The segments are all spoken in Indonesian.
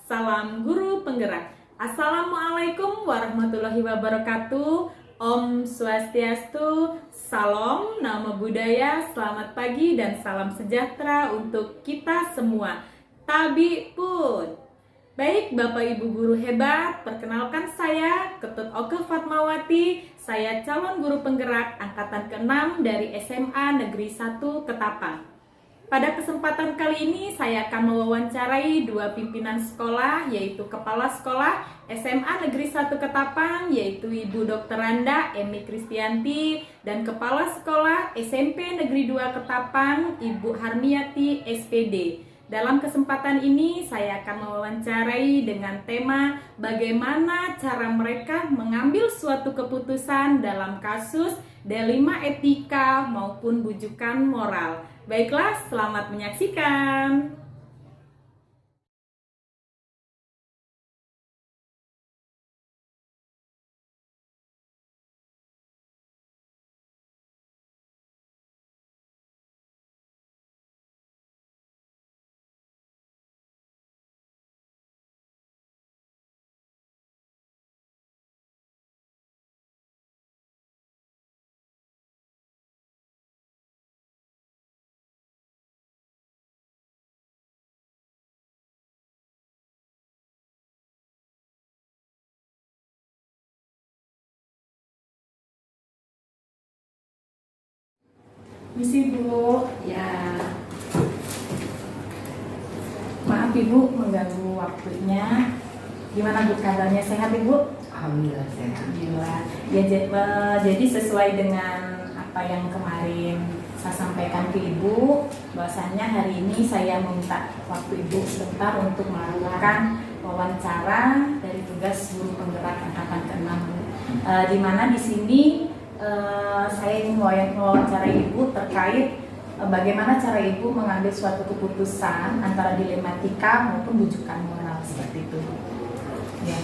salam guru penggerak. Assalamualaikum warahmatullahi wabarakatuh. Om Swastiastu, Salam, Namo Buddhaya, selamat pagi dan salam sejahtera untuk kita semua. Tabi pun. Baik Bapak Ibu guru hebat, perkenalkan saya Ketut Oke Fatmawati. Saya calon guru penggerak angkatan ke-6 dari SMA Negeri 1 Ketapang. Pada kesempatan kali ini saya akan mewawancarai dua pimpinan sekolah, yaitu Kepala Sekolah SMA Negeri 1 Ketapang, yaitu Ibu Dr. Randa Emi Kristianti, dan Kepala Sekolah SMP Negeri 2 Ketapang, Ibu Harniati SPD. Dalam kesempatan ini saya akan mewawancarai dengan tema bagaimana cara mereka mengambil suatu keputusan dalam kasus dilema etika maupun bujukan moral. Baiklah, selamat menyaksikan. Misi Bu, ya. Maaf Ibu mengganggu waktunya. Gimana Bu kabarnya, sehat Ibu? Alhamdulillah sehat. Alhamdulillah. Ya, jadi sesuai dengan apa yang kemarin saya sampaikan ke Ibu, bahwasannya hari ini saya meminta waktu Ibu sebentar untuk melakukan wawancara dari tugas guru penggerak angkatan ke-6. Di mana di sini saya ingin mewawancarai Ibu terkait bagaimana cara Ibu mengambil suatu keputusan antara dilematika maupun bujukan moral seperti itu. Ya.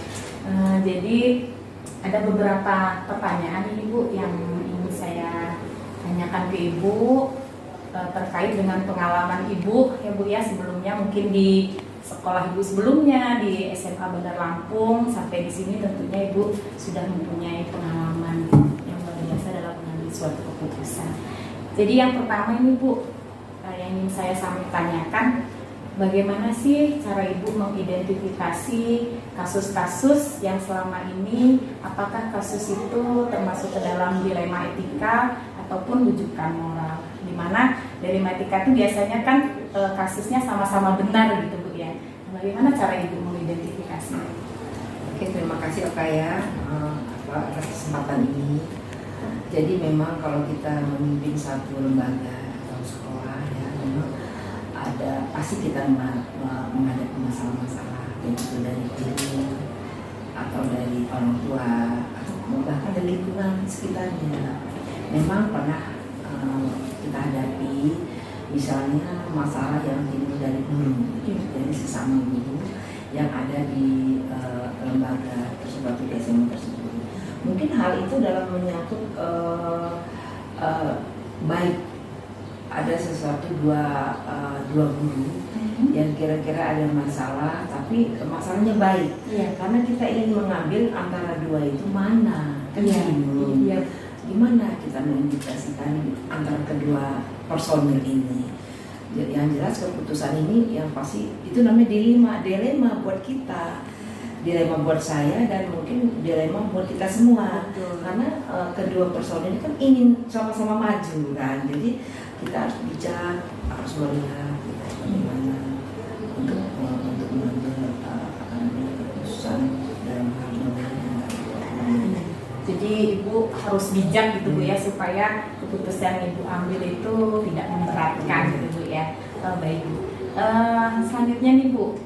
Jadi ada beberapa pertanyaan ini Bu yang ingin saya tanyakan ke Ibu terkait dengan pengalaman Ibu ya Bu ya, sebelumnya mungkin di sekolah Ibu sebelumnya di SMA Bandar Lampung, sampai di sini tentunya Ibu sudah mempunyai pengalaman yang luar biasa dalam mengambil suatu keputusan. Jadi yang pertama ini Bu, yang ingin saya tanyakan, bagaimana sih cara Ibu mengidentifikasi kasus-kasus yang selama ini, apakah kasus itu termasuk ke dalam dilema etika ataupun bujukan moral? Dimana dilema etika itu biasanya kan kasusnya sama-sama benar gitu Bu ya. Bagaimana cara Ibu mengidentifikasi? Oke, terima kasih Oka ya atas kesempatan ini. Jadi memang kalau kita memimpin satu lembaga atau sekolah ya, memang ada pasti kita menghadapi masalah-masalah yang itu dari guru atau dari orang tua atau bahkan dari lingkungan sekitarnya. Memang pernah kita hadapi misalnya masalah yang timbul dari guru, dari sesama guru yang ada di lembaga tersebut di SMA tersebut. Mungkin hal itu dalam menyangkut baik ada sesuatu dua guru yang kira-kira ada masalah, tapi masalahnya baik. Karena kita ingin mengambil antara dua itu mana, kan gimana kita mengindikasikan antara kedua personil ini. Jadi yang jelas keputusan ini yang pasti itu namanya dilema buat kita. Dilema buat saya dan mungkin dilema buat kita semua. Betul. Karena kedua personil ini kan ingin sama-sama maju kan, jadi kita harus bijak, harus melihat bagaimana untuk mengambil keputusan dalam hal ini. Jadi Ibu harus bijak gitu Bu ya, supaya keputusan yang Ibu ambil itu tidak memberatkan gitu Bu ya. Baik Bu. Selanjutnya nih Bu,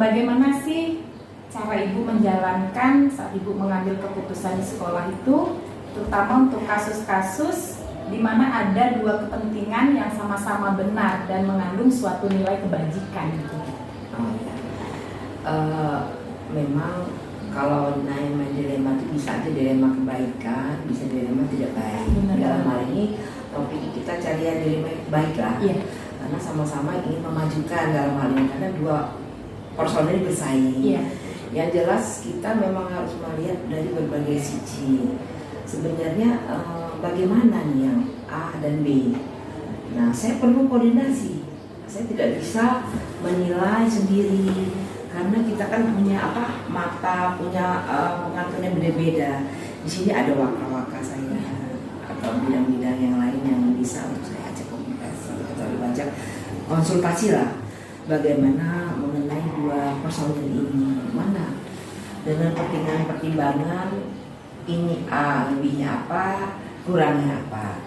bagaimana sih cara Ibu menjalankan saat Ibu mengambil keputusan di sekolah itu, terutama untuk kasus-kasus di mana ada dua kepentingan yang sama-sama benar dan mengandung suatu nilai kebajikan gitu. Memang kalau dilema itu bisa aja dilema kebaikan, bisa dilema tidak baik. Dalam hal ini topik kita cari yang dilema baik lah, karena sama-sama ingin memajukan dalam hal ini, karena dua personil bersaing. Iya. Yang jelas kita memang harus melihat dari berbagai sisi. Sebenarnya bagaimana nih yang A dan B. Nah, saya perlu koordinasi. Saya tidak bisa menilai sendiri karena kita kan punya mata, punya pengatur yang beda-beda. Di sini ada waka-waka saya atau bidang-bidang yang lain yang bisa untuk saya ajak komunikasi atau diajak konsultasi lah. Bagaimana mengenai dua personil ini, mana dengan pertimbangan ini A lebihnya apa, kurangnya apa,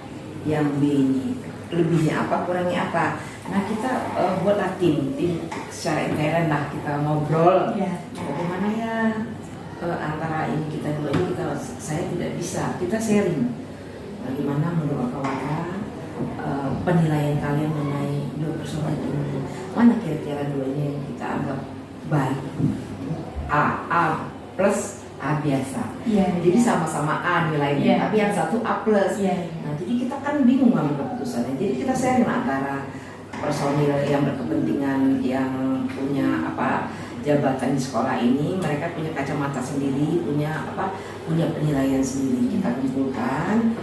yang B ini lebihnya apa, kurangnya apa. Nah, kita buatlah tim secara intern lah, kita ngobrol bagaimana ya antara ini kita dua ini saya tidak bisa, kita sharing bagaimana menurut waka-waka penilaian kalian mengenai dua personil ini, mana kira-kira dua ini yang kita anggap baik, A plus A biasa. Jadi sama-sama A nilainya, tapi yang satu A plus. Nah, jadi kita kan bingung ngambil keputusannya. Jadi kita sharing antara personil yang berkepentingan, yang punya jabatan di sekolah ini, mereka punya kacamata sendiri, punya penilaian sendiri. Kita kumpulkan,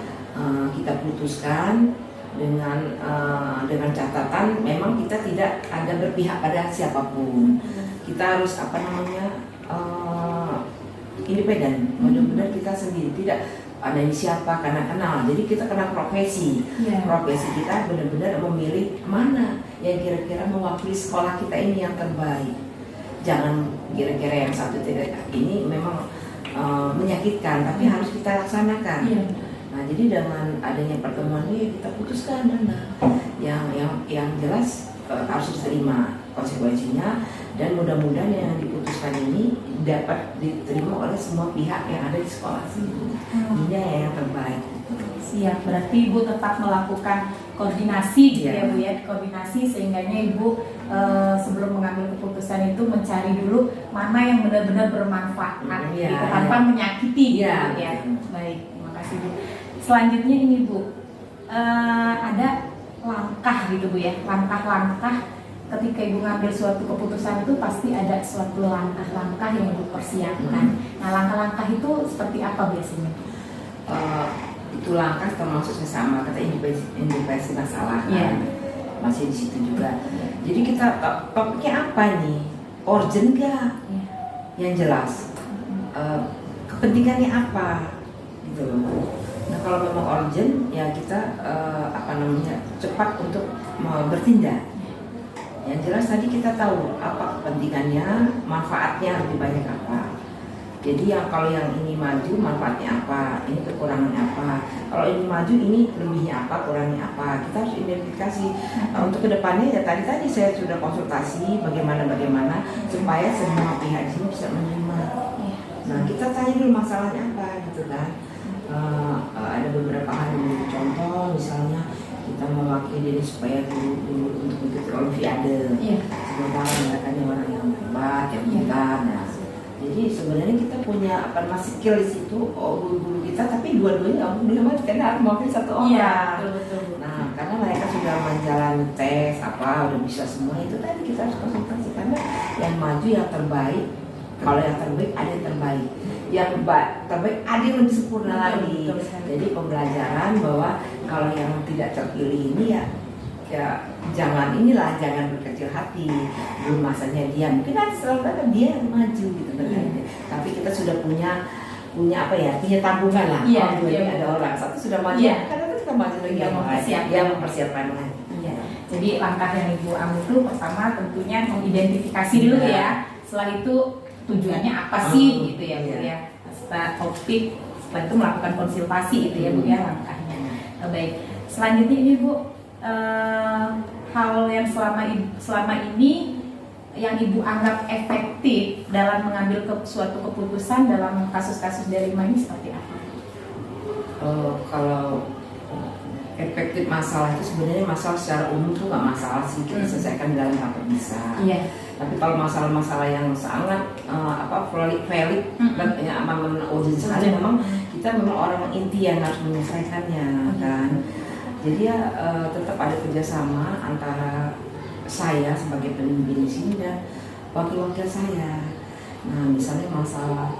kita putuskan dengan catatan memang kita tidak ada berpihak pada siapapun. Kita harus independen, benar-benar kita sendiri, tidak ada ini siapa karena kenal. Jadi kita kenal profesi. Profesi kita benar-benar memilih mana yang kira-kira mewakili sekolah kita ini yang terbaik. Jangan kira-kira yang satu tidak ini memang menyakitkan, tapi harus kita laksanakan. Nah, jadi dengan adanya pertemuan ini kita putuskan yang jelas harus diterima konsekuensinya, dan mudah-mudahan yang diputuskan ini dapat diterima oleh semua pihak yang ada di sekolah sini. Ini yang terbaik. Siap, berarti Ibu tetap melakukan koordinasi gitu ya Bu ya, koordinasi sehingganya Ibu sebelum mengambil keputusan itu mencari dulu mana yang benar-benar bermanfaat gitu, tanpa menyakiti gitu ya. Baik, terima kasih Bu. Selanjutnya ini Bu, ada langkah gitu Bu ya, langkah-langkah ketika Ibu ngambil suatu keputusan itu pasti ada suatu langkah-langkah yang Ibu persiapkan. Nah, langkah-langkah itu seperti apa biasanya? Itu langkah termasuk sama kata independensi masalah kan? Masih di situ juga. Jadi kita topiknya apa nih? Urgent nggak? Yang jelas. Kepentingannya apa? Gitu. Nah, kalau memang urgent ya kita cepat untuk bertindak. Yang jelas tadi kita tahu apa kepentingannya, manfaatnya lebih banyak apa. Jadi kalau yang ini maju manfaatnya apa, ini kekurangannya apa. Kalau ini maju ini lebihnya apa, kurangnya apa. Kita harus identifikasi. Untuk kedepannya ya tadi saya sudah konsultasi bagaimana supaya semua pihak di sini bisa menerima. Nah, kita tanya dulu masalahnya apa gitu kan. Ada beberapa hal dulu, contoh misalnya kita mewakili diri supaya dulu untuk mengikuti olimpiade. Sementara mereka ini orang yang hebat, yang pintar. Nah, jadi sebenarnya kita punya skill di situ, guru-guru kita, tapi dua-duanya nggak hebat karena harus mewakili satu orang. Betul. Nah, karena mereka sudah menjalani tes udah bisa semua itu tadi kita harus konsultasi karena yang maju yang terbaik. Kalau yang terbaik ada yang terbaik, yang terbaik ada yang lebih sempurna lagi. Jadi pembelajaran bahwa kalau yang tidak terpilih ini ya jangan berkecil hati. Belum masanya dia mungkin nanti selalu dia yang maju gitu kan. Tapi kita sudah punya tabungan lah. Ada orang satu sudah maju, karena kita maju lagi yang mempersiapkan lagi. Jadi langkah yang Ibu ambil itu pertama tentunya mengidentifikasi dulu ya. Setelah itu tujuannya apa sih gitu ya Bu ya. Setelah topik, setelah itu melakukan konsultasi itu ya Bu ya langkahnya. Baik. Selanjutnya ini Bu, hal yang selama ini yang Ibu anggap efektif dalam mengambil suatu keputusan dalam kasus-kasus delima ini seperti apa? Kalau efektif masalah itu sebenarnya masalah secara umum tuh nggak masalah sih, kita selesaikan dalam rapat bisa. Tapi kalau masalah-masalah yang sangat valid dan aman urgent sekali, memang kita orang inti yang harus menyelesaikannya kan. Jadi tetap ada kerjasama antara saya sebagai pemimpin di sini dan wakil-wakil saya. Nah, misalnya masalah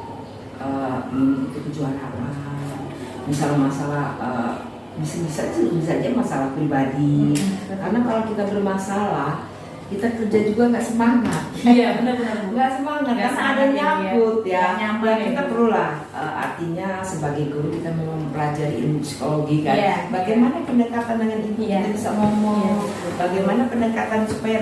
kejuaraan, misalnya masalah bisa aja masalah pribadi. Karena kalau kita bermasalah, kita kerja juga nggak semangat. Iya, benar-benar Nggak semangat Nggak karena semangat ada ya, nyangkut ya. nggak nyaman Dan kita ya. perlulah artinya sebagai guru kita mempelajari ilmu psikologi kan. Iya. Bagaimana pendekatan dengan ibu Iya. kita bisa ngomong, Iya. bagaimana pendekatan supaya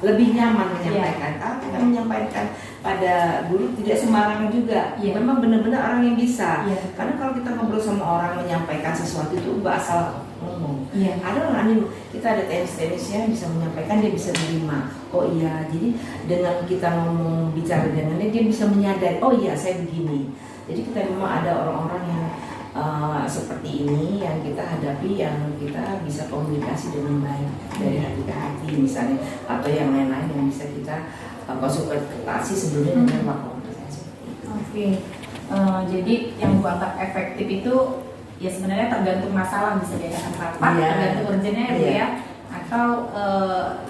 lebih nyaman menyampaikan. Kalau kita menyampaikan pada guru tidak sembarangan juga. Iya. Memang benar-benar orang yang bisa. Iya. Karena kalau kita ngobrol sama orang menyampaikan sesuatu itu asal ngomong. Iya. Ada orang nih, kita ada tenis-tenisnya yang bisa menyampaikan, dia bisa menerima. Oh iya, jadi dengan kita ngomong bicara dengannya dia bisa menyadari. Oh iya, saya begini. Jadi kita memang ada orang-orang yang seperti ini yang kita hadapi, yang kita bisa komunikasi dengan baik dari hati ke hati misalnya, atau yang lain-lain yang bisa kita konsultasi sebelumnya dengan wakil. Oke. Jadi yang Bu anggap efektif itu ya sebenarnya tergantung masalah, bisa diadakan rapat, Iya. tergantung urgennya ya Bu Iya. ya, atau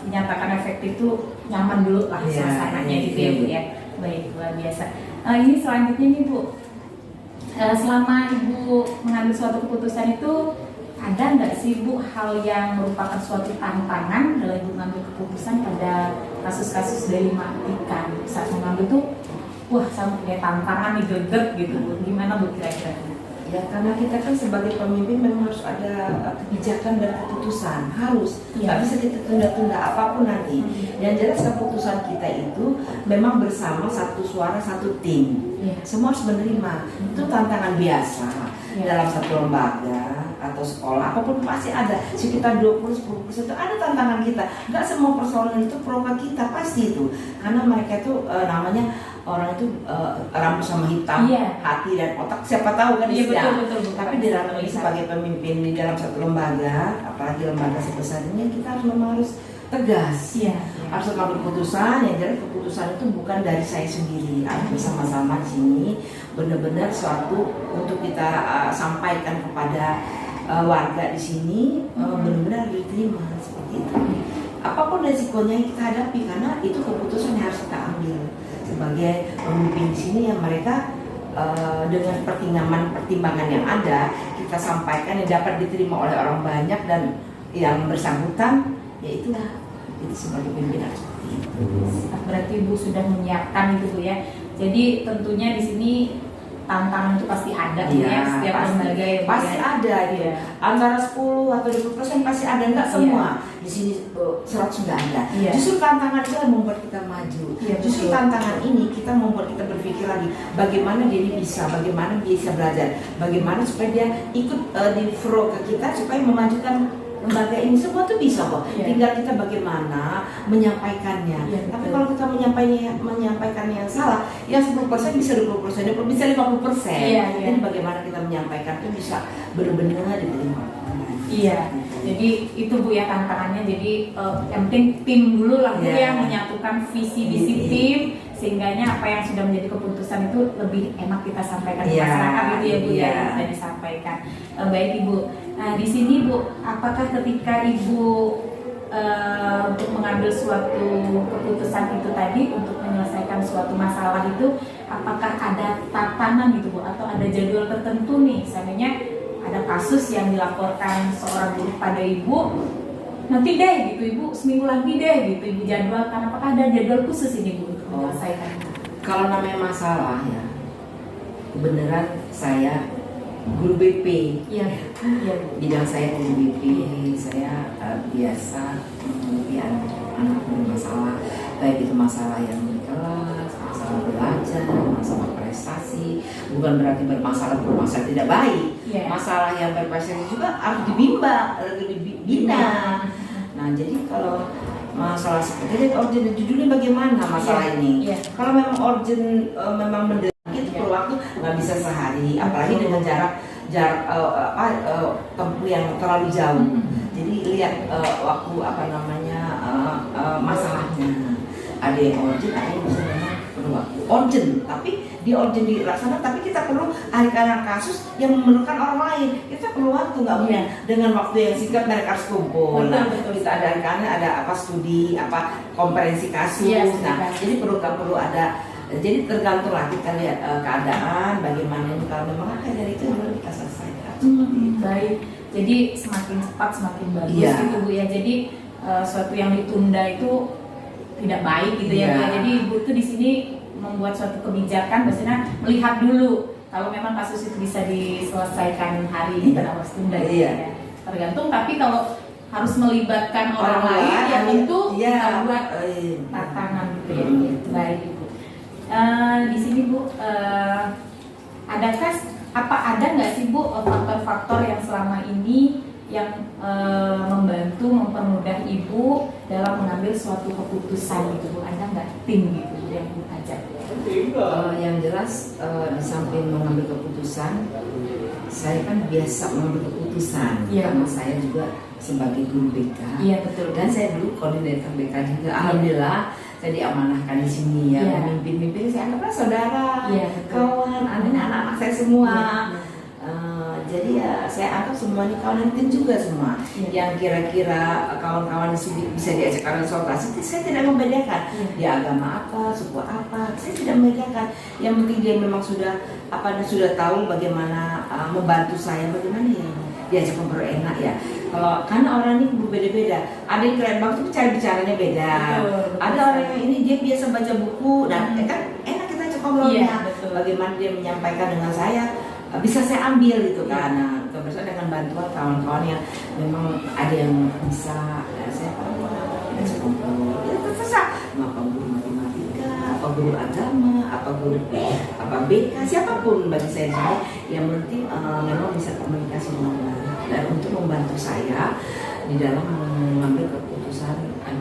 dinyatakan efektif itu nyaman dulu lah Iya, suasananya iya, gitu ya Bu iya. ya. Baik, luar biasa. Ini selanjutnya nih Bu, selama Ibu mengambil suatu keputusan itu ada nggak sih Bu hal yang merupakan suatu tantangan dalam Ibu mengambil keputusan pada kasus-kasus dilema ikan saat mengambil tuh, wah saya punya tantangan nih, greget gitu Bu, gimana Bu kira-kira? Ya karena kita kan sebagai pemimpin memang harus ada kebijakan dan keputusan, harus Iya. nggak bisa kita tunda-tunda apapun nanti. Yang jelas keputusan kita itu memang bersama, satu suara, satu tim. Iya. Semua harus menerima. Itu tantangan biasa Iya. dalam satu lembaga atau sekolah apapun pasti ada sekitar 20-10% itu ada tantangan kita. Nggak semua persoalan itu pro ke kita, pasti itu karena mereka itu namanya orang itu rambut sama hitam, Iya. hati dan otak siapa tahu kan Iya, istilah. betul, Bu. Tapi di dalam ini sebagai pemimpin di dalam satu lembaga, apalagi lembaga sebesar ini, kita harus tegas. Iya. Harus mengambil keputusan, yang jelas keputusan itu bukan dari saya sendiri, harus bersama-sama di sini, benar-benar suatu untuk kita sampaikan kepada warga di sini, benar-benar diterima seperti itu. Apapun resikonya yang kita hadapi, karena itu keputusan yang harus kita ambil sebagai pemimpin di sini, yang mereka dengan pertimbangan yang ada kita sampaikan yang dapat diterima oleh orang banyak dan yang bersangkutan, ya itulah itu sebagai pimpinan seperti itu. Berarti Ibu sudah menyiapkan itu Bu ya. Jadi tentunya di sini tantangan itu pasti ada Bu Iya, ya, setiap pasti. lembaga ya Bu Pasti ya. ada gitu. Iya. Antara 10 atau 20% pasti ada, enggak semua. Di sini 100 sudah ada. Iya. Justru tantangan itu yang membuat kita maju. Iya, Justru betul. tantangan ini kita membuat kita berpikir lagi bagaimana dia ini bagaimana dia bisa belajar, bagaimana supaya dia ikut di flow ke kita supaya memajukan lembaga ini. Semua tuh bisa kok. Iya. Tinggal kita bagaimana menyampaikannya. Iya, Tapi betul. kalau kita menyampaikannya yang salah, yang 10% bisa 20%, bisa 50%. Iya, iya. Jadi bagaimana kita menyampaikan itu bisa benar-benar diterima. Iya, jadi itu Bu ya tantangannya. Jadi yang penting tim dulu lah Bu Iya. yang menyatukan visi-visi Iya. tim, sehingganya apa yang sudah menjadi keputusan itu lebih enak kita sampaikan ke Iya, masyarakat gitu ya Bu ya, iya. yang sudah disampaikan. Baik Ibu. Nah di sini Bu, apakah ketika Ibu untuk mengambil suatu keputusan itu tadi untuk menyelesaikan suatu masalah itu, apakah ada tatanan gitu Bu, atau ada jadwal tertentu nih, misalnya ada kasus yang dilaporkan seorang guru pada Ibu, nanti deh gitu Ibu, seminggu lagi deh gitu Ibu jadwalkan, apakah ada jadwal khusus ini Bu untuk menyelesaikan? Kalau namanya masalah ya, kebenaran saya guru BP. Iya, iya Bu. Bidang saya guru BP, saya biasa menghadapi anak bermasalah, baik itu masalah yang di kelas, masalah belajar, masalah prestasi. Bukan berarti bermasalah tidak baik. Iya. Masalah yang berprestasi juga harus dibina. Nah, jadi kalau masalah seperti itu urgent, judulnya bagaimana masalah ini? Iya. Kalau memang urgent, memang mendesak, itu perlu waktu, nggak bisa sehari, apalagi dengan jarak tempuh yang terlalu jauh. Jadi lihat waktu masalahnya. Ada yang urgent, ada yang bisa memang perlu waktu. Urgent, tapi dia urgent dilaksanakan, tapi kita perlu karena kasus yang memerlukan orang lain. Kita perlu waktu, nggak mungkin dengan waktu yang singkat mereka harus kumpul. Nah, kita ada karena ada apa studi, apa konferensi kasus. Nah, jadi perlu ada. Jadi tergantung lah kita lihat keadaan, bagaimana kalau memang dari itu baru kita selesaikan. Baik. Jadi semakin cepat semakin bagus gitu Bu ya. Jadi suatu yang ditunda itu tidak baik gitu ya Bu. Jadi Ibu tuh di sini membuat suatu kebijakan, maksudnya melihat dulu kalau memang kasus itu bisa diselesaikan hari ini karena harus tunda gitu ya. Tergantung, tapi kalau harus melibatkan orang lain ya tentu kita buat tantangan gitu ya. Baik Ibu. Di sini Bu, ada nggak sih Bu faktor-faktor yang selama ini yang mempermudah Ibu dalam mengambil suatu keputusan gitu Bu? Ada nggak tim gitu yang Bu ajak? Yang jelas di samping mengambil keputusan, saya kan biasa mengambil keputusan karena saya juga sebagai guru BK. Iya betul. Dan saya dulu koordinator BK juga. Alhamdulillah saya diamanahkan di sini ya, memimpin saya anggaplah saudara, kawan, anak-anak saya semua. Jadi ya saya anggap semua ini kawan tim juga semua. Yang kira-kira kawan-kawan bisa diajak konsultasi, saya tidak membedakan dia agama apa, suku apa, saya tidak membedakan. Yang penting dia memang sudah tahu bagaimana membantu saya, bagaimana ya diajak ngobrol enak ya. Kalau karena orang ini berbeda-beda, ada yang keren banget tapi cara bicaranya beda. Ada orang yang ini dia biasa baca buku dan kan enak kita ajak ngobrolnya. Bagaimana dia menyampaikan dengan saya, bisa saya ambil gitu kan. Nah, terus dengan bantuan kawan-kawan yang memang ada yang bisa saya ngobrol. Ya terserah, apa guru matematika, apa guru agama, apa guru BK, siapapun bagi saya sini yang penting memang bisa komunikasi dengan baik dan untuk membantu saya di dalam mengambil keputusan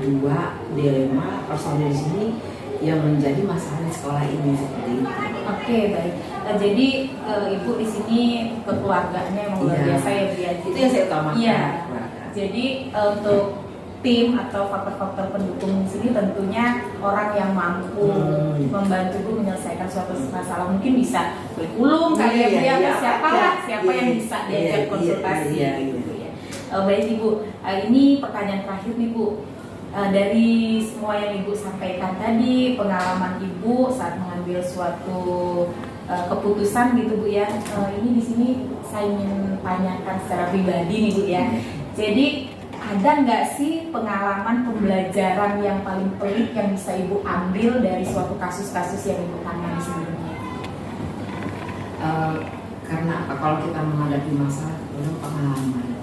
dua dilema personil di sini yang menjadi masalah di sekolah ini seperti itu. Oke, baik. Jadi Ibu di sini keluarganya memang luar biasa ya Bu ya. Itu yang saya utamakan. Iya. Jadi untuk tim atau faktor-faktor pendukung di sini tentunya orang yang mampu membantu Bu menyelesaikan suatu masalah, mungkin bisa kurikulum kali ya, siapa yang bisa diajak konsultasi gitu ya. Baik Ibu, ini pertanyaan terakhir nih Bu. Dari semua yang Ibu sampaikan tadi, pengalaman Ibu saat mengambil suatu keputusan gitu Bu ya. Ini di sini saya ingin tanyakan secara pribadi nih Bu ya. Jadi ada nggak sih pengalaman pembelajaran yang paling pelik yang bisa Ibu ambil dari suatu kasus-kasus yang Ibu tangani sebelumnya? Karena kalau kita menghadapi masalah itu pengalaman.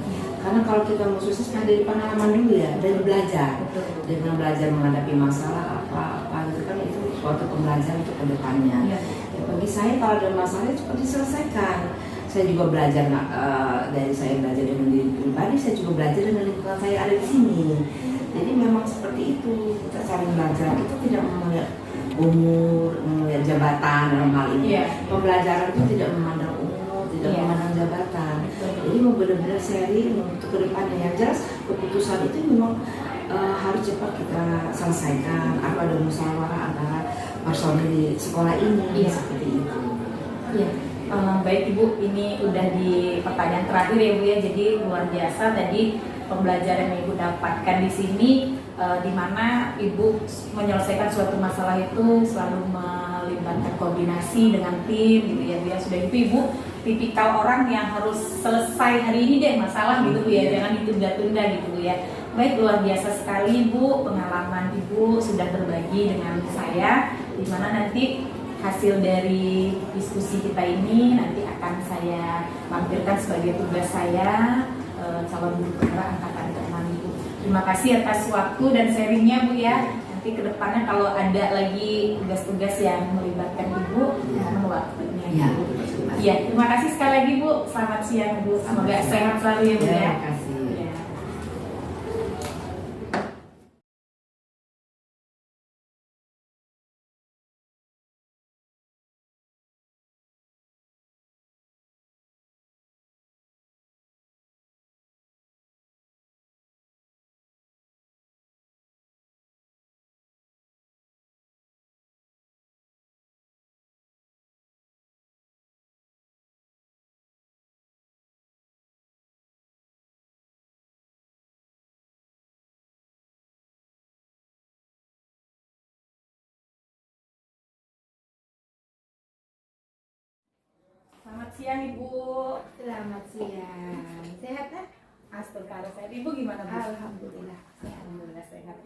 Karena kalau kita mau sukses kan dari pengalaman dulu ya, dari belajar. Dengan belajar menghadapi masalah apa gitu kan, itu suatu pembelajaran untuk kedepannya. Ya, bagi saya kalau ada masalah cepat diselesaikan. Saya juga belajar dari saya belajar dengan diri pribadi, saya juga belajar dengan lingkungan saya ada di sini. Jadi memang seperti itu, kita saling belajar. Itu tidak melihat umur, melihat jabatan dalam hal ini. Pembelajaran itu tidak memandang umur, tidak memandang jabatan. Jadi mau benar-benar sharing untuk kedepannya. Yang jelas keputusan itu memang harus cepat kita selesaikan. Apa ada musyawarah antara personil di sekolah ini seperti itu. Baik Ibu, ini udah di pertanyaan terakhir ya Bu ya. Jadi luar biasa tadi pembelajaran yang Ibu dapatkan di sini, di mana Ibu menyelesaikan suatu masalah itu selalu melibatkan koordinasi dengan tim gitu ya Bu ya. Sudah itu Ibu tipikal orang yang harus selesai hari ini deh masalah gitu Bu ya, jangan ditunda-tunda gitu Bu ya. Baik, luar biasa sekali Bu pengalaman Ibu sudah berbagi dengan saya, di mana nanti hasil dari diskusi kita ini nanti akan saya lampirkan sebagai tugas saya calon guru penggerak angkatan ke-6 Ibu. Terima kasih atas waktu dan sharingnya Bu ya. Nanti kedepannya kalau ada lagi tugas-tugas yang melibatkan Ibu, mohon waktunya. Terima kasih sekali lagi Bu. Selamat siang Bu. Semoga sehat selalu ya Bu ya. Terima kasih. siang Ibu. Selamat siang. Sehat kan? Astagfirullah, sehat. Ibu gimana Bu? Alhamdulillah. Alhamdulillah sehat.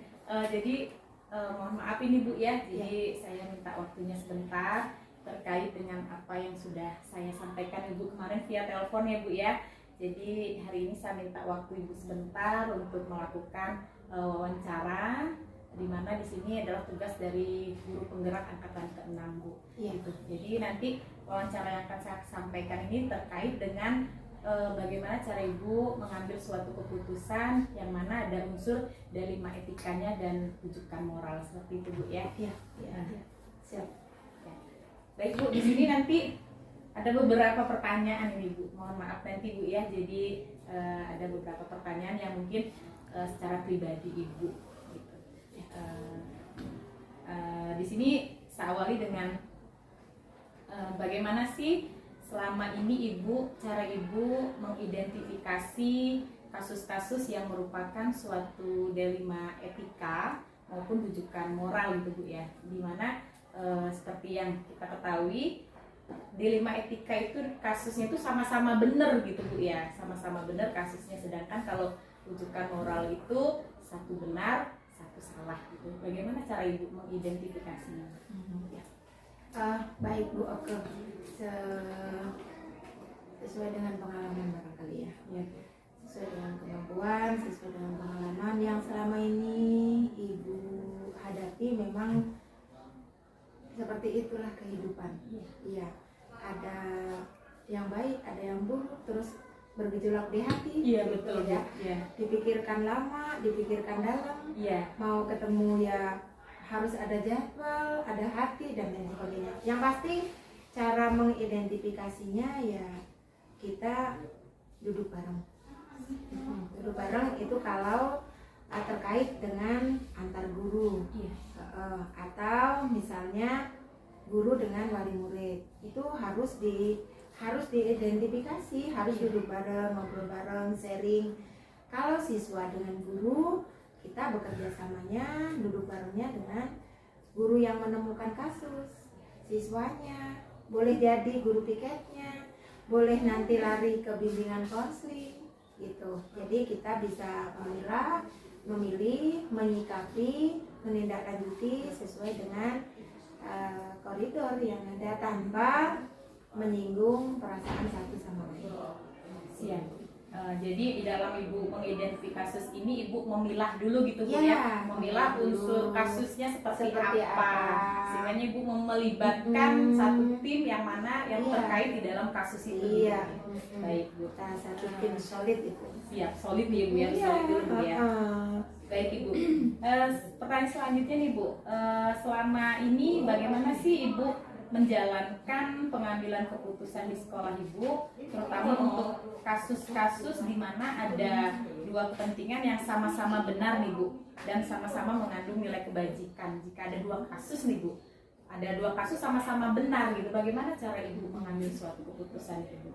Mohon maaf ini Bu ya. Jadi saya minta waktunya sebentar terkait dengan apa yang sudah saya sampaikan Ibu kemarin via telepon ya Bu ya. Jadi hari ini saya minta waktu Ibu sebentar untuk melakukan wawancara, di mana di sini adalah tugas dari guru penggerak angkatan ke-6 Bu. Iya. Gitu. Jadi nanti wawancara yang akan saya sampaikan ini terkait dengan bagaimana cara Ibu mengambil suatu keputusan yang mana ada unsur dari 5 etikanya dan rujukan moral seperti itu Bu ya. Iya. Nah, Siap. ya. Baik Bu, di sini nanti ada beberapa pertanyaan ini Bu. Mohon maaf nanti Bu ya. Jadi ada beberapa pertanyaan yang mungkin secara pribadi Ibu. Gitu. Di sini saya awali dengan bagaimana sih selama ini cara Ibu mengidentifikasi kasus-kasus yang merupakan suatu dilema etika maupun rujukan moral gitu Bu ya. Dimana seperti yang kita ketahui dilema etika itu kasusnya itu sama-sama benar gitu Bu ya, sama-sama benar kasusnya. Sedangkan kalau rujukan moral itu satu benar, satu salah gitu. Bagaimana cara Ibu mengidentifikasinya? Ya. Baik Bu Oke. Sesuai dengan pengalaman barangkali ya. Ya. Sesuai dengan kemampuan, sesuai dengan pengalaman yang selama ini Ibu hadapi, memang seperti itulah kehidupan. Iya. Ada yang baik, ada yang buruk, terus bergejolak di hati. Iya betul ya. Ya. Dipikirkan lama, dipikirkan dalam. Iya. Mau ketemu ya harus ada jadwal, ada hati dan lain sebagainya. Yang pasti cara mengidentifikasinya ya kita duduk bareng. Duduk bareng itu kalau terkait dengan antar guru. Iya. Atau misalnya guru dengan wali murid, itu harus diidentifikasi, harus duduk bareng, ngobrol bareng, sharing. Kalau siswa dengan guru, kita bekerja samanya, duduk barengnya dengan guru yang menemukan kasus. Siswanya boleh jadi guru piketnya, boleh nanti lari ke bimbingan konseling gitu. Jadi kita bisa memilih, menyikapi, menindaklanjuti sesuai dengan koridor yang ada tanpa menyinggung perasaan satu sama lain. Siap. Jadi di dalam Ibu mengidentifikasi kasus ini Ibu memilah dulu gitu Bu Ya, ya, memilah dulu. unsur kasusnya seperti Seperti apa. apa. Sehingga Ibu melibatkan satu tim yang mana yang Iya. terkait di dalam kasus itu. Iya. Baik Bu. Kita satu tim solid itu. Siap, solid ya Bu ya, Iya. solid dulu Bu ya. heeh. Baik Ibu. Pertanyaan selanjutnya nih Bu, selama ini bagaimana sih Ibu menjalankan pengambilan keputusan di sekolah Ibu, terutama untuk kasus-kasus di mana ada dua kepentingan yang sama-sama benar nih Bu, dan sama-sama mengandung nilai kebajikan. Jika ada dua kasus nih Bu, ada dua kasus sama-sama benar gitu, bagaimana cara Ibu mengambil suatu keputusan itu?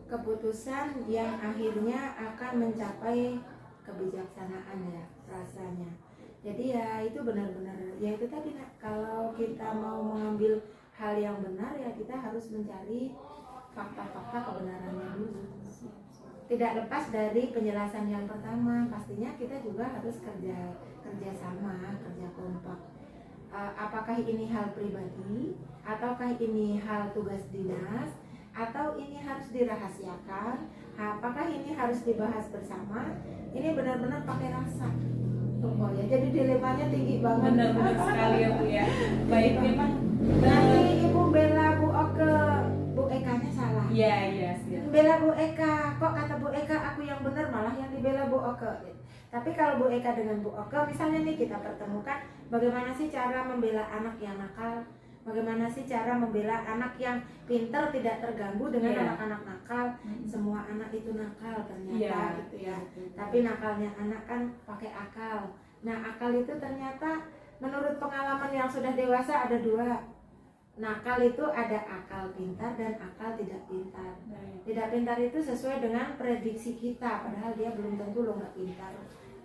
Keputusan yang akhirnya akan mencapai kebijaksanaan ya rasanya. Jadi ya itu benar-benar ya itu tadi Nak, kalau kita mau mengambil hal yang benar ya kita harus mencari fakta-fakta kebenarannya dulu. Tidak lepas dari penjelasan yang pertama, pastinya kita juga harus kerja sama, kerja kompak. Apakah ini hal pribadi, ataukah ini hal tugas dinas, atau ini harus dirahasiakan, apakah ini harus dibahas bersama? Ini benar-benar pakai rasa. Oh ya, jadi dilemanya tinggi banget. Benar-benar sekali ya Bu ya. Baik, memang Nanti Ibu bela Bu Oke, Bu Eka-nya salah. Iya, iya, siap. Bela Bu Eka, kok kata Bu Eka aku yang benar, malah yang dibela Bu Oke. Tapi kalau Bu Eka dengan Bu Oke, misalnya nih kita pertemukan, bagaimana sih cara membela anak yang nakal, bagaimana sih cara membela anak yang pintar tidak terganggu dengan Iya. anak-anak nakal. Semua anak itu nakal ternyata Iya. gitu ya. Tapi nakalnya anak kan pakai akal. Nah akal itu ternyata menurut pengalaman yang sudah dewasa ada dua. Nakal itu ada akal pintar dan akal tidak pintar. Tidak pintar itu sesuai dengan prediksi kita, padahal dia belum tentu lo nggak pintar.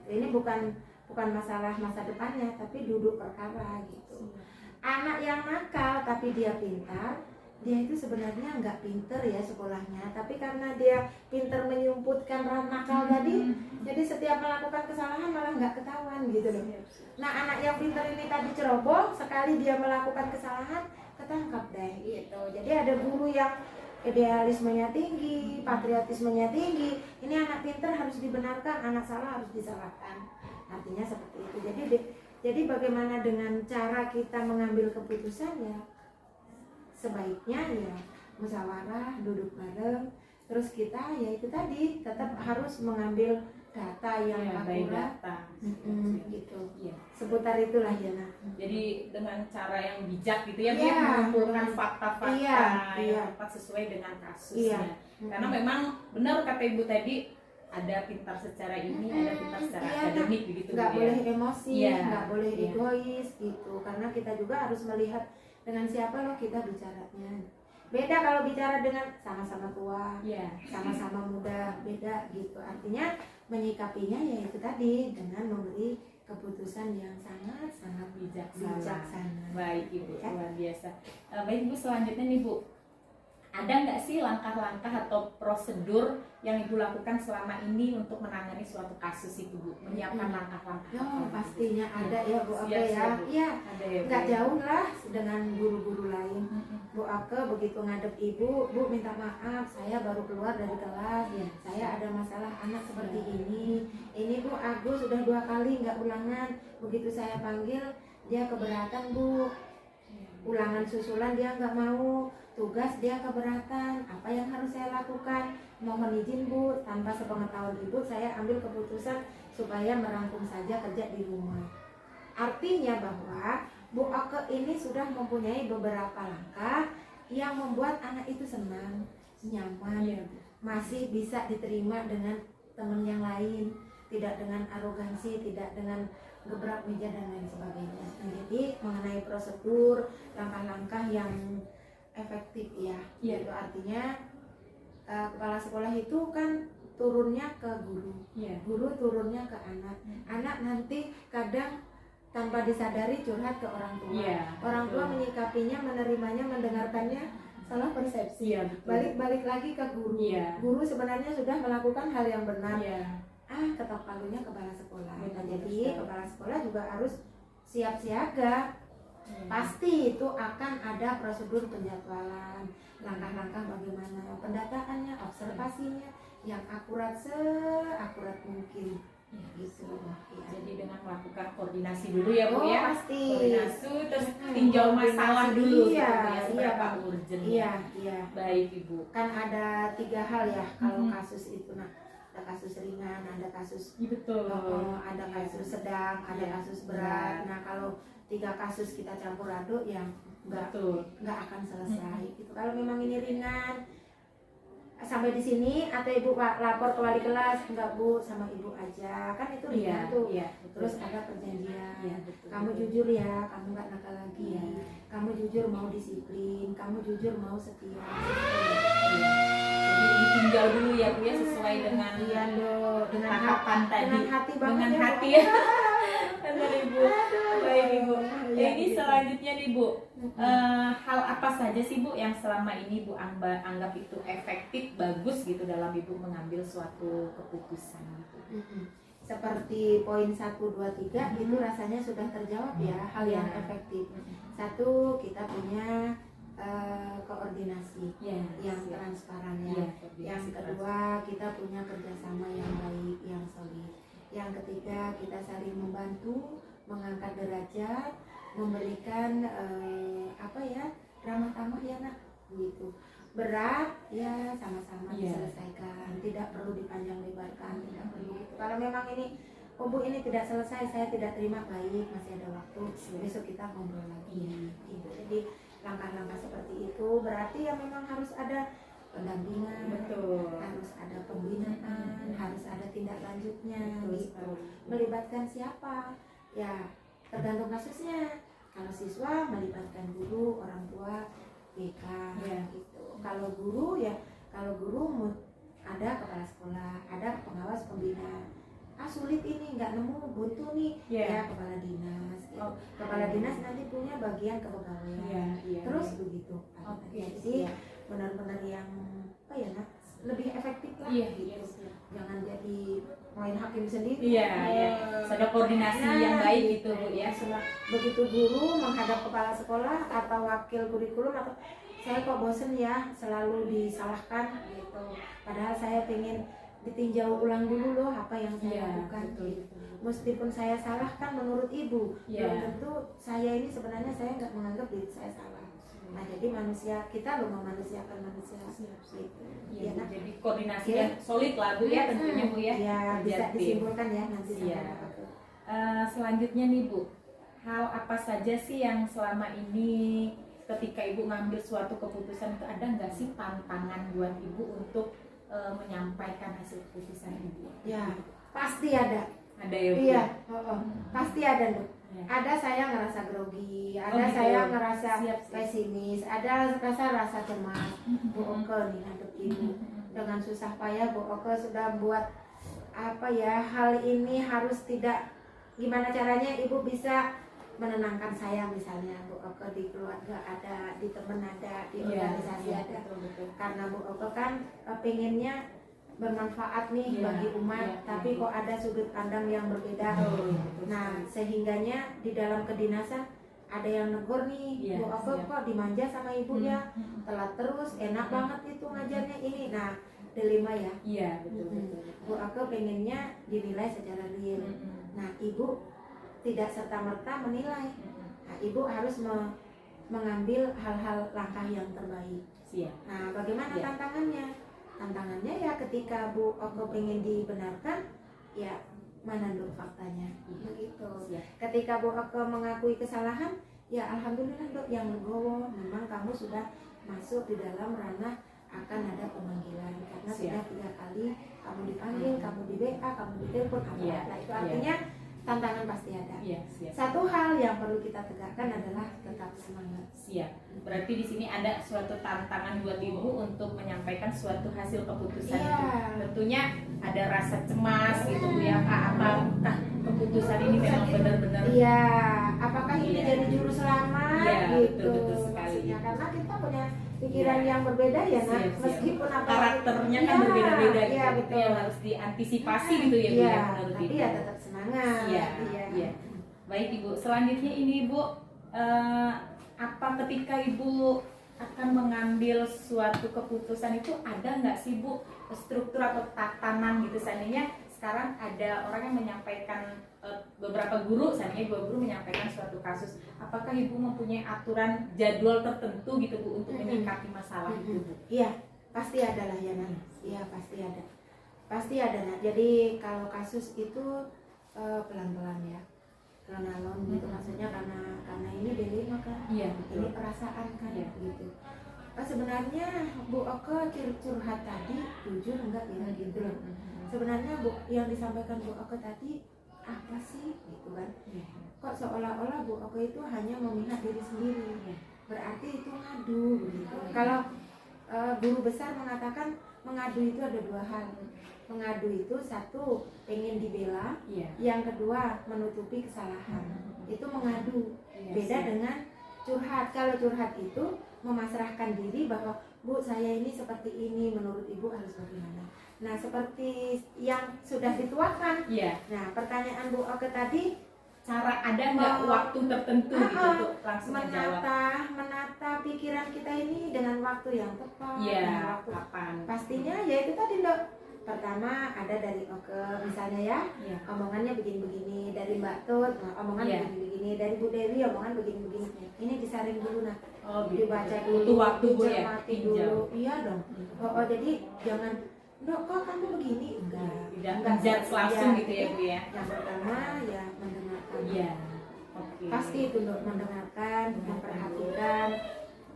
Ini bukan masalah masa depannya, tapi duduk perkara gitu. Anak yang nakal tapi dia pintar, dia itu sebenarnya nggak pinter ya sekolahnya, tapi karena dia pinter menyumputkan nakal tadi, jadi setiap melakukan kesalahan malah nggak ketahuan gitu loh. Nah anak yang pinter ini tadi ceroboh, sekali dia melakukan kesalahan ketangkap deh gitu. Jadi ada guru yang idealismenya tinggi, patriotismenya tinggi, ini anak pinter harus dibenarkan, anak salah harus disalahkan. Artinya seperti itu. Jadi bagaimana dengan cara kita mengambil keputusan ya? Sebaiknya ya musyawarah, duduk bareng, terus kita ya itu tadi tetap harus mengambil data yang akurat, gitu. Iya. Seputar itulah ya nak. Jadi dengan cara yang bijak gitu ya, Iya, dia mengumpulkan benar. fakta-fakta Iya, yang iya. tepat sesuai dengan kasusnya. Iya. Karena memang benar kata ibu tadi, ada pintar secara ini, ada pintar secara Iya, akademik begitu Nggak Bu, boleh ya. emosi, Iya, nggak boleh iya. egois gitu. Karena kita juga harus melihat dengan siapa loh kita bicaranya. Beda kalau bicara dengan sama-sama tua, Iya. sama-sama muda, beda gitu. Artinya menyikapinya ya itu tadi dengan memberi keputusan yang sangat-sangat bijaksana. Baik Ibu, Ya. luar biasa. Baik Ibu, selanjutnya nih Bu, ada nggak sih langkah-langkah atau prosedur yang Ibu lakukan selama ini untuk menangani suatu kasus itu Bu? Menyiapkan langkah-langkah Yo, apa, Bu? pastinya ada ya Bu Ake Siap, ya. siap, Bu. Iya, Ada ya Bu? nggak jauh lah dengan guru-guru lain. Mm-mm. Bu Ake begitu ngadep ibu, Bu minta maaf, saya baru keluar dari kelas, Iya. saya ada masalah anak seperti ini Bu Agus sudah 2 kali nggak ulangan, begitu saya panggil dia keberatan Bu, ulangan susulan dia nggak mau, tugas dia keberatan, apa yang harus saya lakukan? Mohon izin Bu, tanpa sepengetahuan ibu saya ambil keputusan supaya merangkum saja kerja di rumah. Artinya bahwa Bu Ake ini sudah mempunyai beberapa langkah yang membuat anak itu senang, nyaman, Iya, Bu. masih bisa diterima dengan teman yang lain, tidak dengan arogansi, tidak dengan gebrak meja dan lain sebagainya. Nah, jadi mengenai prosedur, langkah-langkah yang efektif ya, Iya. itu artinya kepala sekolah itu kan turunnya ke guru, Iya. guru turunnya ke anak, anak nanti kadang tanpa disadari curhat ke orang tua. Iya, Orang tua betul. menyikapinya, menerimanya, mendengarkannya salah persepsi. Iya, betul. Balik-balik lagi ke guru. Iya. Guru sebenarnya sudah melakukan hal yang benar. Iya. Ketok palunya kepala sekolah. Betul, Nah, betul jadi sekali. kepala sekolah juga harus siap siaga. Iya. Pasti itu akan ada prosedur penjadwalan, langkah-langkah bagaimana pendataannya, observasinya yang akurat seakurat mungkin. Iya. Gitu. Ya. Jadi dengan melakukan koordinasi dulu ya Bu Oh, ya. pasti. Koordinasi terus tinjau masalah dulu gitu Iya, Bu, ya, seberapa iya. urgent. Iya, iya. Baik Ibu. Kan ada 3 hal ya kalau Mhm. kasus itu. Nah, ada kasus ringan, ada kasus Iya, betul. ada kasus sedang, ada Iya, kasus berat. Nah, kalau 3 kasus kita campur aduk yang Betul. nggak akan selesai. Gitu. Kalau memang ini ringan sampai di sini atau ibu lapor ke wali kelas, enggak Bu, sama ibu aja, kan itu ringan tuh. Iya, betul. Terus ada perjanjian, Iya, betul, kamu betul. jujur ya, kamu nggak nakal lagi, Iya. kamu jujur mau disiplin, kamu jujur mau setia. Iya. Jadi ditinjau dulu ya Bu ya, sesuai dengan Iya dong, dengan tahapan tadi. dengan hati banget Dengan ya, Bu. hati ya. Benar Ibu. Baik Ibu. Iya, Ini gitu. selanjutnya nih Bu, hal apa saja sih Bu yang selama ini Bu anggap itu efektif, bagus gitu dalam Ibu mengambil suatu keputusan gitu? Seperti poin 1, 2, 3 itu rasanya sudah terjawab ya, hal yang Iya. efektif. 1, kita punya koordinasi Iya, yang siap. transparan Iya, ya. koordinasi Yang kedua, kita punya kerjasama yang baik, yang solid. Yang ketiga, kita saling membantu, mengangkat derajat, memberikan ramah tamah ya nak, gitu. Berat ya sama-sama Iya. diselesaikan, tidak perlu dipanjang lebarkan, tidak perlu gitu. Kalau memang ini Bu ini tidak selesai, saya tidak terima, baik, masih ada waktu, besok kita ngobrol lagi. Gitu. Jadi langkah-langkah seperti itu berarti ya memang harus ada pendampingan, Betul. harus ada pembinaan, harus ada tindak lanjutnya, Betul gitu. sekali. Melibatkan siapa? Ya tergantung kasusnya. Kalau siswa melibatkan guru, orang tua, BK, Ya. gitu. Kalau guru ada kepala sekolah, ada pengawas pembina. sulit ini, nggak nemu, buntu nih, ya kepala dinas. Gitu. Kepala dinas nanti punya bagian kepegawaian. Terus begitu. Jadi benar-benar yang apa ya nak, lebih efektif lah gitu. Jangan jadi main hakim sendiri. Ada koordinasi yang baik gitu Bu ya. Begitu guru menghadap kepala sekolah atau wakil kurikulum atau saya kok bosen ya selalu disalahkan gitu. Padahal saya pengen ditinjau ulang dulu loh apa yang saya lakukan. Gitu. Meskipun saya salah kan menurut ibu, belum tentu saya ini sebenarnya saya nggak menganggap diri saya salah. Nah jadi manusia kita loh memanusiakan manusia. Gitu. Nah, jadi koordinasi yang solid lah Bu ya tentunya Bu ya. Bisa disimpulkan ya nanti. Selanjutnya nih Bu, hal apa saja sih yang selama ini ketika Ibu ngambil suatu keputusan itu ada nggak sih tantangan buat Ibu untuk menyampaikan hasil keputusan Ibu? Ya, pasti ada. Ada ya Bu? Iya, pasti ada loh. Ada saya ngerasa grogi, ada saya ngerasa pesimis, ada rasa cemas. Bu Oke nih untuk Ibu dengan susah payah Bu Oke sudah buat apa ya, hal ini harus tidak, gimana caranya Ibu bisa menenangkan saya misalnya Bu Oke di keluarga ada, di teman ada, di organisasi ada. Betul. Karena Bu Oke kan pengennya bermanfaat nih bagi umat, tapi kok ada sudut pandang yang berbeda. Nah, sehingganya di dalam kedinasan ada yang negur nih, Bu Oke kok dimanja sama ibu ya, telat terus, enak banget itu ngajarnya ini. Nah, dilema ya. Iya, betul. Bu Oke pengennya dinilai secara real. Nah, ibu tidak serta-merta menilai. Nah, ibu harus mengambil hal-hal langkah yang terbaik. Nah, bagaimana tantangannya? Tantangannya ya ketika Bu Oke pengen dibenarkan, ya mana dulu faktanya, begitu. Ketika Bu Oke mengakui kesalahan, ya alhamdulillah Dok yang legowo, memang kamu sudah masuk di dalam ranah akan ada pemanggilan karena sudah 3 kali kamu dipanggil, kamu di WA, kamu di telepon, nah itu artinya tantangan pasti ada. Satu hal yang perlu kita tegakkan adalah tetap semangat. Berarti di sini ada suatu tantangan buat Ibu untuk menyampaikan suatu hasil keputusan itu. Tentunya ada rasa cemas gitu Bu ya, apakah keputusan ini memang benar-benar apakah ini jadi juru selamat gitu. Betul sekali. Maksudnya karena kita punya pikiran yang berbeda ya nak, meskipun karakternya kan berbeda-beda gitu, betul. yang harus diantisipasi gitu ya Bu ya, menurut tapi Ibu. ya tetap semangat. Baik Ibu, selanjutnya ini Ibu, apa ketika Ibu akan mengambil suatu keputusan itu ada nggak sih Bu struktur atau tatanan gitu? Seandainya sekarang ada orang yang menyampaikan, beberapa guru, seandainya guru menyampaikan suatu kasus, apakah Ibu mempunyai aturan jadwal tertentu gitu Bu untuk menyikapi masalah itu Bu? Iya, pasti ada lah ya nak. Iya pasti ada, pasti ada nak. Jadi kalau kasus itu pelan-pelan ya, alon gitu, maksudnya karena ini dilema kan, ini perasaan kan, gitu. Sebenarnya Bu Oke curhat tadi jujur enggak ya gitu loh. Sebenarnya Bu yang disampaikan Bu Oke tadi apa sih gitu kan? Kok seolah-olah Bu Oke itu hanya memihak diri sendiri, berarti itu ngadu gitu. Kalau guru besar mengatakan mengadu itu ada 2 hal. Mengadu itu satu pengen dibela, yang kedua menutupi kesalahan. Itu mengadu. Beda dengan curhat. Kalau curhat itu memasrahkan diri bahwa Bu saya ini seperti ini, menurut Ibu harus bagaimana. Nah seperti yang sudah dituakan. Nah pertanyaan Bu Oke tadi, cara ada nggak waktu tertentu gitu untuk langsung menjawab? Menata pikiran kita ini dengan waktu yang tepat. Waktu kapan? pastinya ya itu tadi Dok. Pertama ada dari Oke misalnya ya, omongannya begini-begini, dari Mbak Tut, omongan begini-begini, dari Bu Dewi omongan begini-begini. Ini disaring dulu nak, dibaca dulu, waktu Bu ya, dicermati dulu. Iya dong. Jadi jangan, Dok kok kamu begini? Enggak judge langsung gitu ya Bu ya. Yang pertama ya mendengarkan. Pasti itu Dok, mendengarkan, memperhatikan,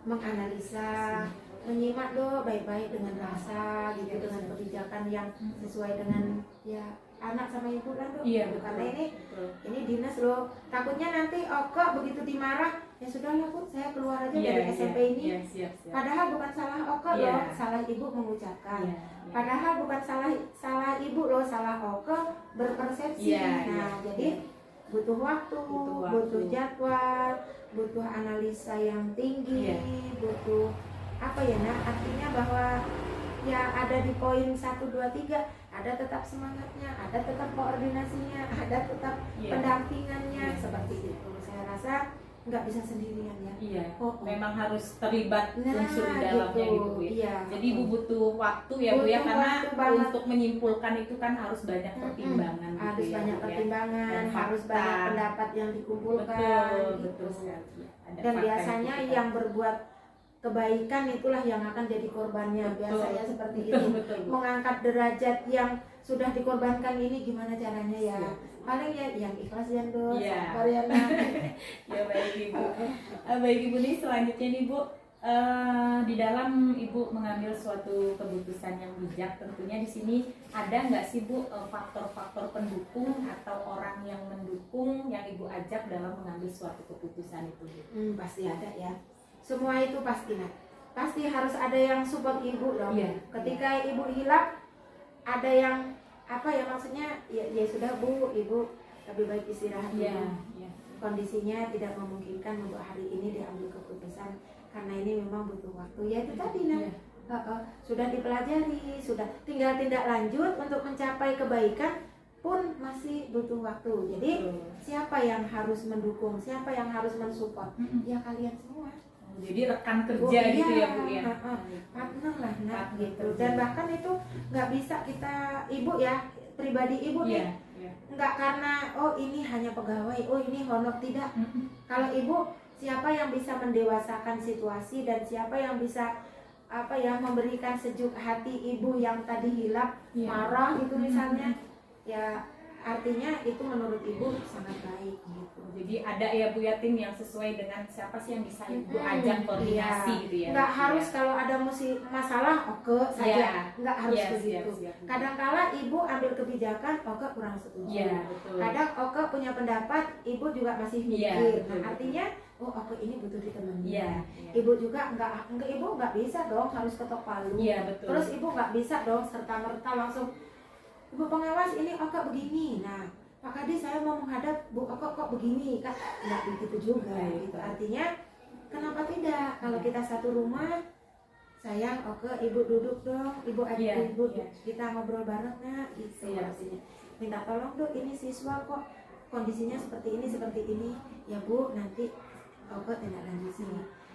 menganalisa, menyimak Dok baik-baik dengan rasa gitu, dengan kebijakan yang sesuai dengan ya anak sama ibu lah Dok. Karena ini dinas loh. Takutnya nanti Oke begitu dimarah, ya sudahlah Bu, saya keluar aja Iya, dari iya, SMP ini. iya, siap. Padahal bukan salah Oke Iya. loh, salah ibu mengucapkan. Iya, iya. Padahal bukan salah ibu loh, salah Oke berpersepsi. Iya, Nah, iya. jadi butuh waktu, Butuh waktu. butuh jadwal, butuh analisa yang tinggi, Iya. butuh apa ya nak? Artinya bahwa ya ada di poin 1, 2, 3 ada tetap semangatnya, ada tetap koordinasinya, ada tetap Iya. pendampingannya, Iya. seperti itu. Saya rasa nggak bisa sendirian ya. Iya, Oh, memang harus terlibat Nah, unsur di dalamnya gitu Bu ya. Iya. Jadi Ibu butuh waktu ya Bu ya, Butuh karena waktu banget. untuk menyimpulkan itu kan harus banyak pertimbangan gitu harus ya, banyak Bu, ya. pertimbangan, Dan harus fakta. banyak pendapat yang dikumpulkan. Betul, gitu. betul sekali. Ada Dan fakta biasanya itu kita- yang berbuat kebaikan itulah yang akan jadi korbannya. Betul. Biasanya seperti betul, itu. betul, Bu. Mengangkat derajat yang sudah dikorbankan ini gimana caranya ya? Siap. Paling ya yang ikhlas ya dos, Iya. sabar ya nak. Ya baik Ibu. Baik Ibu nih selanjutnya nih Bu, di dalam Ibu mengambil suatu keputusan yang bijak, tentunya di sini ada nggak sih Bu faktor-faktor pendukung atau orang yang mendukung yang Ibu ajak dalam mengambil suatu keputusan itu Bu? Pasti ada ya. Semua itu pasti nak. Pasti harus ada yang support ibu dong. Iya. Ketika ibu hilap, ada yang apa ya maksudnya? Ya sudah Bu, ibu lebih baik istirahat dulu. Iya. Kondisinya tidak memungkinkan untuk hari ini diambil keputusan karena ini memang butuh waktu. Ya itu tadi nah. Iya. Sudah dipelajari, sudah tinggal tindak lanjut untuk mencapai kebaikan pun masih butuh waktu. Jadi Betul. siapa yang harus mendukung, siapa yang harus mensupport? Mm-mm. Ya kalian semua. Jadi rekan kerja gitu ya Bu ya. Partner lah nak Partner gitu. kerja. Dan bahkan itu nggak bisa kita ibu ya pribadi ibu nih Iya. Iya. nggak karena oh ini hanya pegawai, oh ini honor, tidak. Mm-mm. Kalau ibu siapa yang bisa mendewasakan situasi dan siapa yang bisa apa ya memberikan sejuk hati ibu yang tadi hilap Iya. marah gitu misalnya, ya artinya itu menurut ibu sangat baik gitu. Jadi ada ya Bu ya tim yang sesuai dengan siapa sih yang bisa Ibu ajak koordinasi Iya. gitu ya. Nggak Bu, harus ya. kalau ada masalah oke saja, Iya. nggak harus Iya, begitu. siap. Kadangkala ibu ambil kebijakan oke kurang setuju. Iya, betul. Kadang oke punya pendapat, ibu juga masih Iya, mikir. betul, Nah, artinya oh oke ini butuh ditemani. Iya. Ibu juga ibu nggak bisa dong harus ketok palu. Iya, betul. Terus ibu nggak bisa dong serta merta langsung ibu pengawas ini oke begini. Nah Pak Kadi saya mau menghadap Bu Oke kok begini kan nggak begitu juga Baik. gitu. Artinya kenapa tidak kalau kita satu rumah sayang oke ibu duduk dong ibu ajak Iya, ibu iya. kita ngobrol bareng nak gitu Iya. artinya minta tolong dok ini siswa kok kondisinya seperti ini ya Bu nanti oke tindak lanjuti.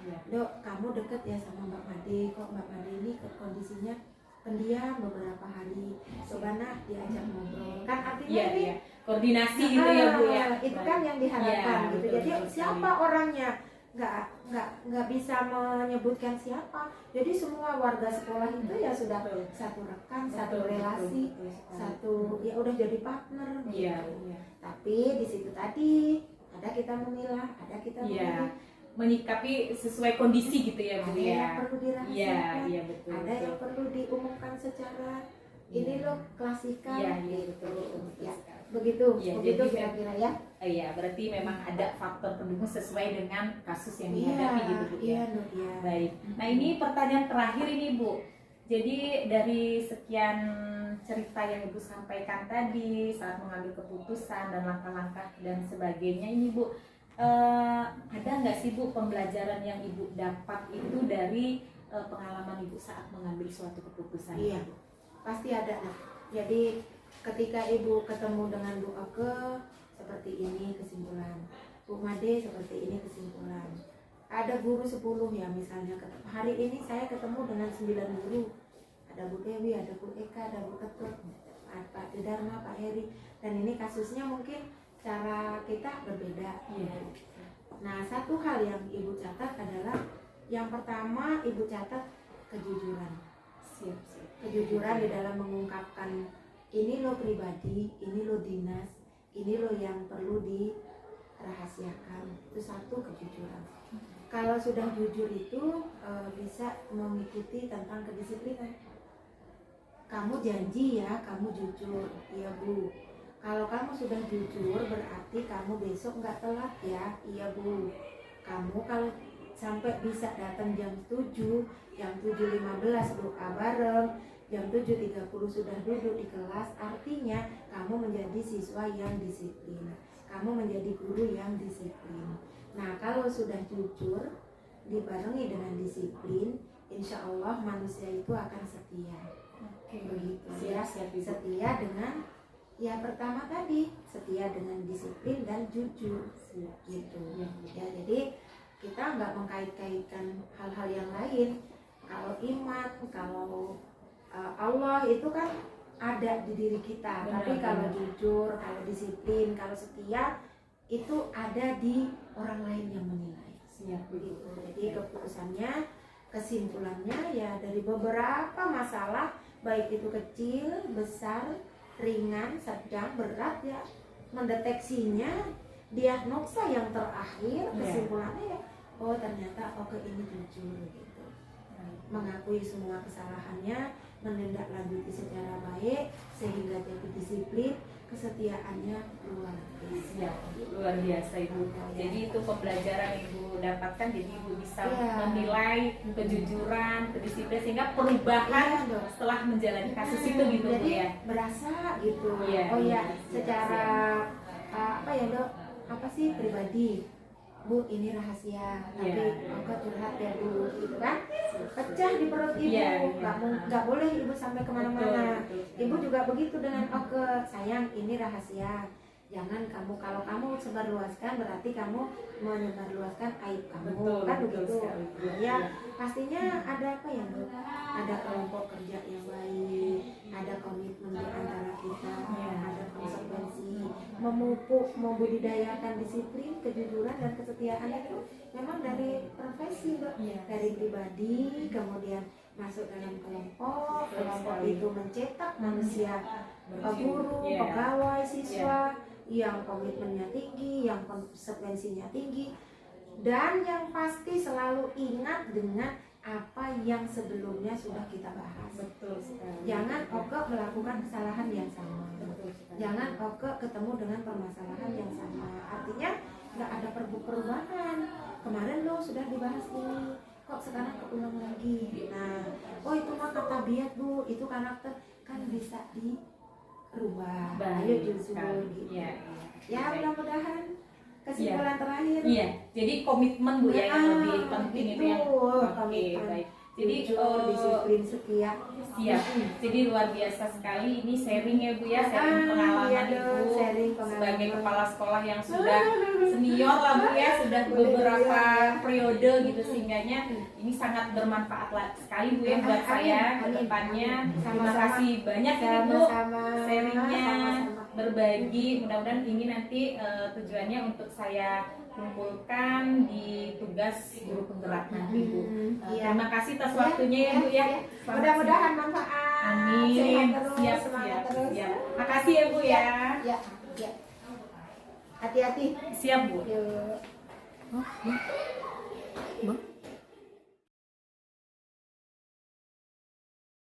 Iya. Dok, kamu deket ya sama Mbak Made, kok Mbak Made ini kondisinya pendiam beberapa hari. Coba nak diajak ngobrol. Kan artinya Iya, ini iya. Koordinasi gitu ya Bu ya. itu kan yang diharapkan Iya, gitu. betul, Jadi betul siapa sekali. orangnya? Nggak bisa menyebutkan siapa. Jadi semua warga sekolah itu ya sudah Betul. satu rekan, Betul, satu betul, relasi, betul sekali. satu ya udah jadi partner. Iya, gitu. iya. Tapi di situ tadi ada kita memilah, ada kita Iya. memilih. Menyikapi sesuai kondisi gitu ya Bu Ada ya. yang perlu dirahasiakan, Iya, iya betul. ada betul. yang perlu diumumkan secara ini Iya. loh klasikan Iya, iya gitu. betul, betul Ya, sekali. begitu Iya, begitu jadi kira-kira ya. Iya, berarti memang ada faktor pendukung sesuai dengan kasus yang Iya, dihadapi gitu Bu iya ya. Nur ya. Baik. Nah, ini pertanyaan terakhir ini Bu. Jadi dari sekian cerita yang Ibu sampaikan tadi saat mengambil keputusan dan langkah-langkah dan sebagainya ini Bu, ada nggak sih Bu pembelajaran yang Ibu dapat itu dari pengalaman Ibu saat mengambil suatu keputusan? Iya, pasti ada nak. Jadi ketika ibu ketemu dengan Bu Oke seperti ini kesimpulan, Bu Made seperti ini kesimpulan. Ada guru 10 ya misalnya hari ini saya ketemu dengan 9 guru. Ada Bu Dewi, ada Bu Eka, ada Bu Ketut, Pak Dharma, Pak Heri. Dan ini kasusnya mungkin cara kita berbeda. Iya. Nah, satu hal yang ibu catat adalah yang pertama ibu catat kejujuran. Siap, siap. Kejujuran di dalam mengungkapkan ini lo pribadi, ini lo dinas, ini lo yang perlu dirahasiakan. Itu satu kejujuran. Kalau sudah jujur itu bisa mengikuti tentang kedisiplinan. Kamu janji ya, kamu jujur, iya Bu. Kalau kamu sudah jujur berarti kamu besok nggak telat ya. Iya Bu. Kamu kalau sampai bisa datang jam 7, jam 7.15 doa bareng, jam 7.30 sudah duduk di kelas, artinya kamu menjadi siswa yang disiplin. Kamu menjadi guru yang disiplin. Nah, kalau sudah jujur dibarengi dengan disiplin, insya Allah manusia itu akan setia. Begitu ya. Setia dengan ya pertama tadi, setia dengan disiplin dan jujur gitu ya. Jadi kita nggak mengkait-kaitkan hal-hal yang lain. Kalau iman, kalau Allah itu kan ada di diri kita. Tapi kalau jujur, kalau disiplin, kalau setia itu ada di orang lain yang menilai. Begitu. Jadi keputusannya, kesimpulannya ya dari beberapa masalah, baik itu kecil, besar, ringan, sedang, berat ya, mendeteksinya, diagnosa yang terakhir, kesimpulannya ya, oh ternyata oke ini jujur gitu, mengakui semua kesalahannya, menindaklanjuti secara baik sehingga jadi disiplin, kesetiaannya luar biasa. Luar biasa Ibu. Jadi itu pembelajaran yang Ibu dapatkan, jadi Ibu bisa menilai kejujuran, kedisiplinan sehingga perubahan setelah menjalani kasus itu gitu Bu jadi ya. berasa gitu. Oh ya, secara apa ya Dok? Apa sih pribadi? Bu, ini rahasia, tapi enggak curhat ya Bu, gitu kan? Pecah di perut Ibu, nggak boleh Ibu sampai kemana-mana. Ibu juga begitu dengan oke, sayang ini rahasia. Jangan kamu, kalau kamu sebarluaskan berarti kamu menyebarluaskan aib kamu, kan begitu. Ya, pastinya ada apa ya Bu? Ada kelompok kerja yang baik, ada komitmen di antara kita, ada konsekuensi, memupuk, membudidayakan disiplin, kejujuran dan kesetiaan itu memang dari profesi Mbak, dari pribadi, kemudian masuk dalam kelompok itu mencetak manusia, guru, pegawai, siswa yang komitmennya tinggi, yang konsekuensinya tinggi, dan yang pasti selalu ingat dengan apa yang sebelumnya sudah kita bahas. Jangan oke melakukan kesalahan yang sama. Jangan oke ketemu dengan permasalahan yang sama. Artinya nggak ada perubahan. Kemarin lo sudah dibahas ini, kok sekarang keulang lagi. Nah, oh itu mah kata biak Bu, itu karakter, kan bisa dirubah. Ayo jujur gitu. Ya mudah-mudahan kesimpulan terakhir. Jadi komitmen Bu ya yang lebih penting itu ya. Oke, baik. Jadi disiplin, setia. Siap. Jadi luar biasa sekali ini sharing ya Bu ya, sharing pengalaman Ibu sebagai kepala sekolah yang sudah senior lah Bu ya, sudah beberapa periode gitu, sehingganya ini sangat bermanfaat sekali Bu ya buat saya ke depannya. Terima kasih banyak ya Bu sharingnya, berbagi. Mudah-mudahan ini nanti tujuannya untuk saya kumpulkan di tugas guru penggerak nanti Bu. Terima kasih atas waktunya ya Bu ya. Mudah-mudahan manfaat. Amin. Siap. Makasih ya Bu ya. Ya. Hati-hati. Siap Bu. Yuk.